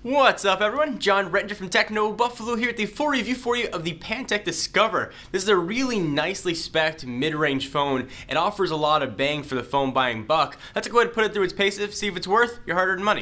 What's up everyone, John Rettinger from Techno Buffalo here with the full review for you of the Pantech Discover. This is a really nicely spec'd mid-range phone. It offers a lot of bang for the phone buying buck. Let's go ahead and put it through its paces, see if it's worth your hard-earned money.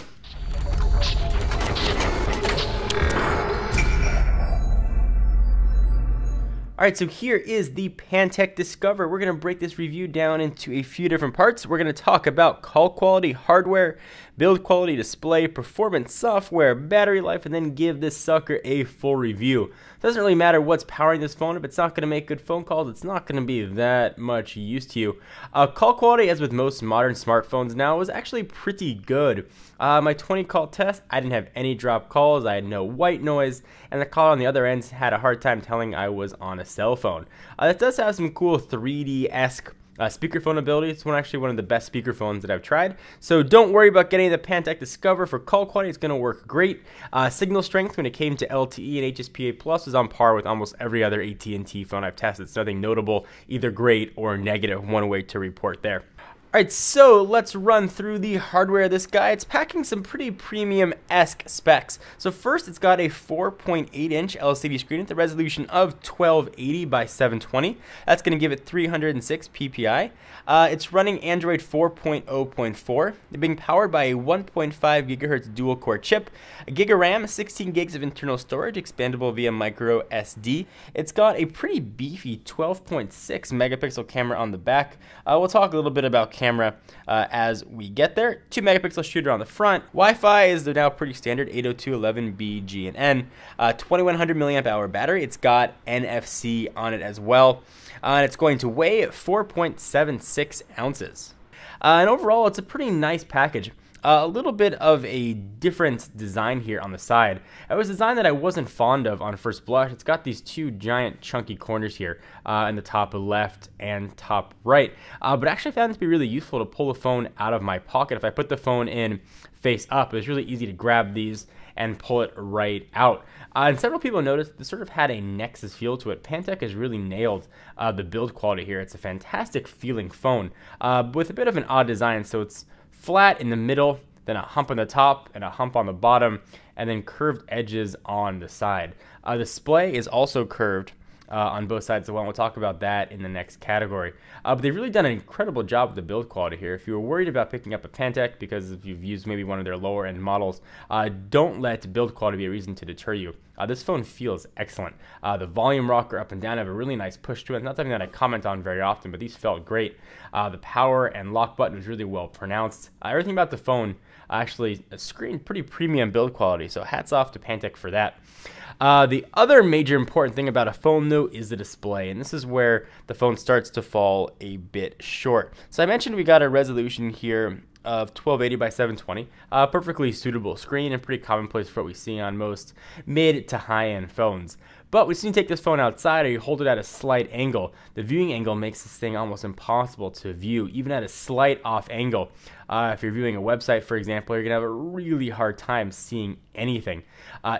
Alright, so here is the Pantech Discover. We're going to break this review down into a few different parts. We're going to talk about call quality, hardware, build quality, display, performance, software, battery life, and then give this sucker a full review. It doesn't really matter what's powering this phone. If it's not going to make good phone calls, it's not going to be that much use to you. Call quality, as with most modern smartphones now, was actually pretty good. My 20 call test, I didn't have any drop calls, I had no white noise, and the caller on the other end had a hard time telling I was on a cell phone. It does have some cool 3D-esque speakerphone ability. It's actually one of the best speakerphones that I've tried. So don't worry about getting the Pantech Discover for call quality. It's going to work great. Signal strength when it came to LTE and HSPA Plus was on par with almost every other AT&T phone I've tested. It's nothing notable, either great or negative. One way to report there. Alright, so let's run through the hardware of this guy. It's packing some pretty premium-esque specs. So first, it's got a 4.8-inch LCD screen at the resolution of 1280 by 720. That's going to give it 306 ppi. It's running Android 4.0.4. It's being powered by a 1.5 gigahertz dual-core chip, a gig of RAM, 16 gigs of internal storage, expandable via micro SD. It's got a pretty beefy 12.6 megapixel camera on the back. We'll talk a little bit about camera as we get there. 2 megapixel shooter on the front. Wi-Fi is now pretty standard, 802.11b, G, and N. 2100 milliamp hour battery. It's got NFC on it as well. And it's going to weigh 4.76 ounces. And overall, it's a pretty nice package. A little bit of a different design here on the side. It was a design that I wasn't fond of on first blush. It's got these two giant chunky corners here in the top left and top right. But I actually found it to be really useful to pull the phone out of my pocket. If I put the phone in face up, it was really easy to grab these and pull it right out. And several people noticed this sort of had a Nexus feel to it. Pantech has really nailed the build quality here. It's a fantastic feeling phone with a bit of an odd design. So it's flat in the middle, then a hump on the top and a hump on the bottom, and then curved edges on the side. The display is also curved on both sides as well, and we'll talk about that in the next category. But they've really done an incredible job with the build quality here. If you were worried about picking up a Pantech because if you've used maybe one of their lower end models, don't let build quality be a reason to deter you. This phone feels excellent. The volume rocker up and down have a really nice push to it. Not something that I comment on very often, but these felt great. The power and lock button was really well pronounced. Everything about the phone actually screened pretty premium build quality, so hats off to Pantech for that. The other major important thing about a phone, though, is the display, and this is where the phone starts to fall a bit short. So I mentioned we got a resolution here of 1280 by 720, perfectly suitable screen and pretty commonplace for what we see on most mid to high-end phones. But when you take this phone outside or you hold it at a slight angle, the viewing angle makes this thing almost impossible to view, even at a slight off angle. If you're viewing a website, for example, you're going to have a really hard time seeing anything.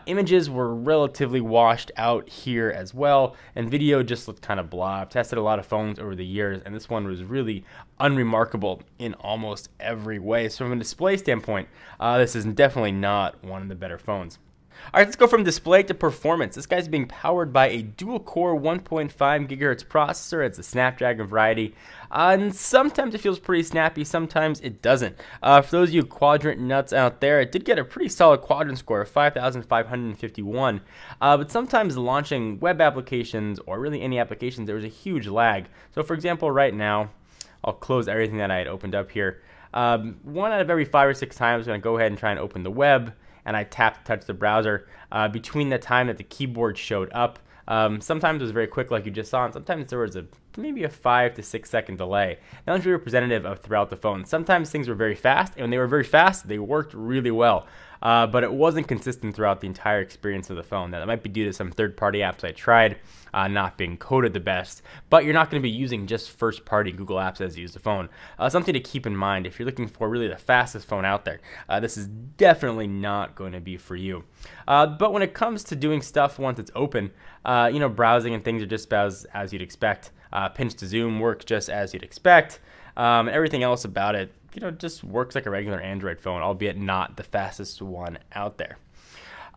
Images were relatively washed out here as well, and video just looked kind of blah. I've tested a lot of phones over the years, and this one was really unremarkable in almost every way. So from a display standpoint, this is definitely not one of the better phones. Alright, let's go from display to performance. This guy's being powered by a dual-core 1.5 gigahertz processor. It's a Snapdragon variety. And sometimes it feels pretty snappy, sometimes it doesn't. For those of you quadrant nuts out there, it did get a pretty solid quadrant score of 5,551. But sometimes launching web applications, or really any applications, there was a huge lag. So for example, right now, I'll close everything that I had opened up here. 1 out of every 5 or 6 times, I'm going to go ahead and try and open the web, and I tapped to touch the browser. Between the time that the keyboard showed up, sometimes it was very quick like you just saw, and sometimes there was maybe a 5 to 6 second delay. That was really representative of throughout the phone. Sometimes things were very fast, and when they were very fast, they worked really well. But it wasn't consistent throughout the entire experience of the phone. Now, that might be due to some third-party apps I tried not being coded the best, but you're not going to be using just first-party Google apps as you use the phone. Something to keep in mind if you're looking for really the fastest phone out there. This is definitely not going to be for you. But when it comes to doing stuff once it's open, browsing and things are just about as you'd expect. Pinch to zoom works just as you'd expect. Everything else about it, just works like a regular Android phone, albeit not the fastest one out there.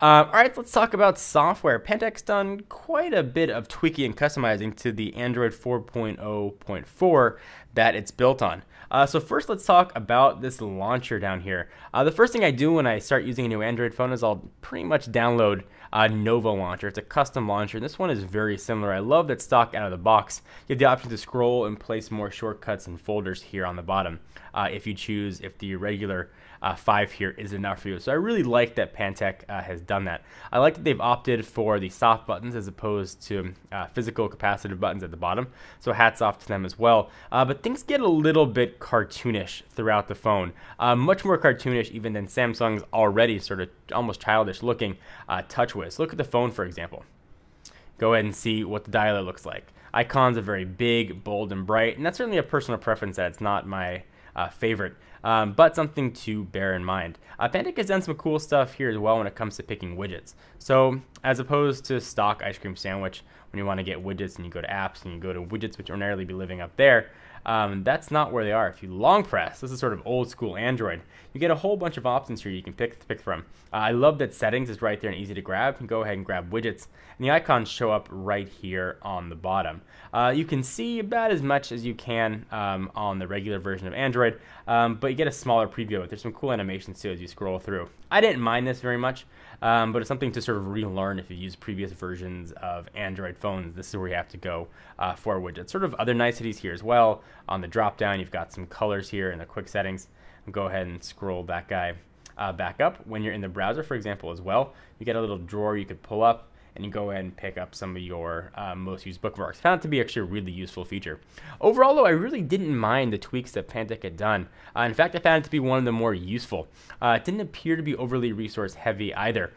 All right, let's talk about software. Pantech's done quite a bit of tweaking and customizing to the Android 4.0.4 that it's built on. So first, let's talk about this launcher down here. The first thing I do when I start using a new Android phone is I'll pretty much download Nova Launcher. It's a custom launcher, and this one is very similar. I love that stock out of the box. You have the option to scroll and place more shortcuts and folders here on the bottom if you choose, if the regular 5 here is enough for you. So I really like that Pantech has done that. I like that they've opted for the soft buttons as opposed to physical capacitive buttons at the bottom. So hats off to them as well. But things get a little bit cartoonish throughout the phone. Much more cartoonish even than Samsung's already sort of almost childish looking TouchWiz. Look at the phone, for example. Go ahead and see what the dialer looks like. Icons are very big, bold, and bright, and that's certainly a personal preference that it's not my favorite, but something to bear in mind. Pantech has done some cool stuff here as well when it comes to picking widgets. So as opposed to stock ice cream sandwich, when you want to get widgets and you go to apps and you go to widgets which ordinarily be living up there, that's not where they are. If you long press, this is sort of old school Android, you get a whole bunch of options here you can pick from. I love that settings is right there and easy to grab. You can go ahead and grab widgets, and the icons show up right here on the bottom. You can see about as much as you can on the regular version of Android, but you get a smaller preview of it. There's some cool animations too as you scroll through. I didn't mind this very much, but it's something to sort of relearn if you use previous versions of Android phones. This is where you have to go for widgets. Sort of other niceties here as well. On the drop down, you've got some colors here in the quick settings. Go ahead and scroll that guy back up. When you're in the browser, for example, as well, you get a little drawer you could pull up, and you go ahead and pick up some of your most used bookmarks. Found it to be actually a really useful feature. Overall, though, I really didn't mind the tweaks that Pantech had done. In fact, I found it to be one of the more useful. It didn't appear to be overly resource heavy either,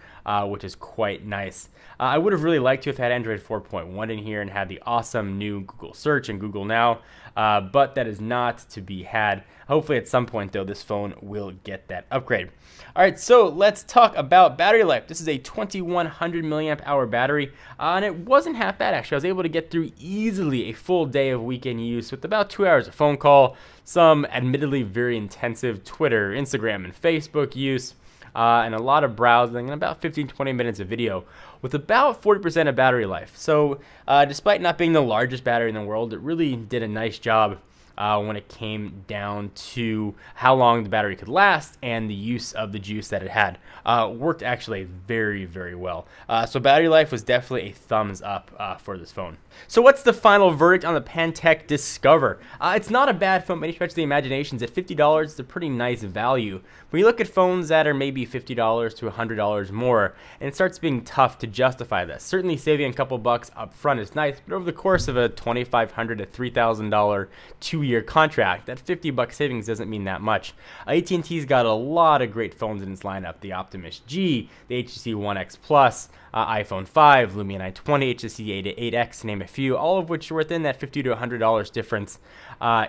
which is quite nice. I would have really liked to have had Android 4.1 in here and had the awesome new Google Search and Google Now, but that is not to be had. Hopefully at some point, though, this phone will get that upgrade. All right, so let's talk about battery life. This is a 2100 milliamp hour battery, and it wasn't half bad, actually. I was able to get through easily a full day of weekend use with about 2 hours of phone call, some admittedly very intensive Twitter, Instagram, and Facebook use, and a lot of browsing, and about 15-20 minutes of video with about 40% of battery life. So despite not being the largest battery in the world, it really did a nice job when it came down to how long the battery could last and the use of the juice that it had. Worked actually very, very well. So battery life was definitely a thumbs up for this phone. So what's the final verdict on the Pantech Discover? It's not a bad phone by any stretch of the imagination. At $50, it's a pretty nice value. When you look at phones that are maybe $50 to $100 more, and it starts being tough to justify this. Certainly saving a couple bucks up front is nice, but over the course of a $2,500 to $3,000 2-year contract, that $50 savings doesn't mean that much. AT&T's got a lot of great phones in its lineup: the Optimus G, the HTC One X Plus, iPhone 5, Lumia 920, HTC 8X, to name a few, all of which are within that $50 to $100 difference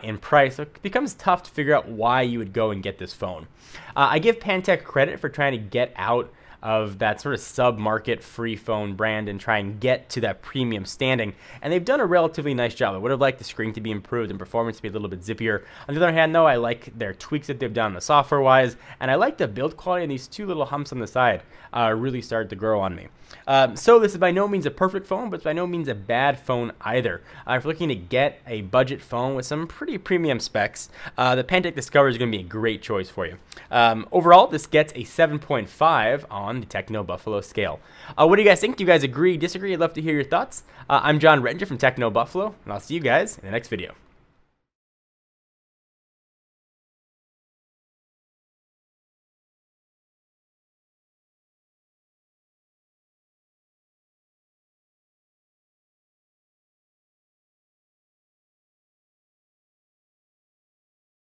in price. So it becomes tough to figure out why you would go and get this phone. I give Pantech credit for trying to get out of that sort of sub-market free phone brand and try and get to that premium standing, and they've done a relatively nice job. I would have liked the screen to be improved and performance to be a little bit zippier. On the other hand, though, I like their tweaks that they've done the software wise, and I like the build quality, and these two little humps on the side really started to grow on me. So this is by no means a perfect phone, but it's by no means a bad phone either. If you're looking to get a budget phone with some pretty premium specs, the Pantech Discover is going to be a great choice for you. Overall, this gets a 7.5 on the Techno Buffalo scale. What do you guys think? Do you guys agree, disagree? I'd love to hear your thoughts. I'm John Rettinger from Techno Buffalo, and I'll see you guys in the next video.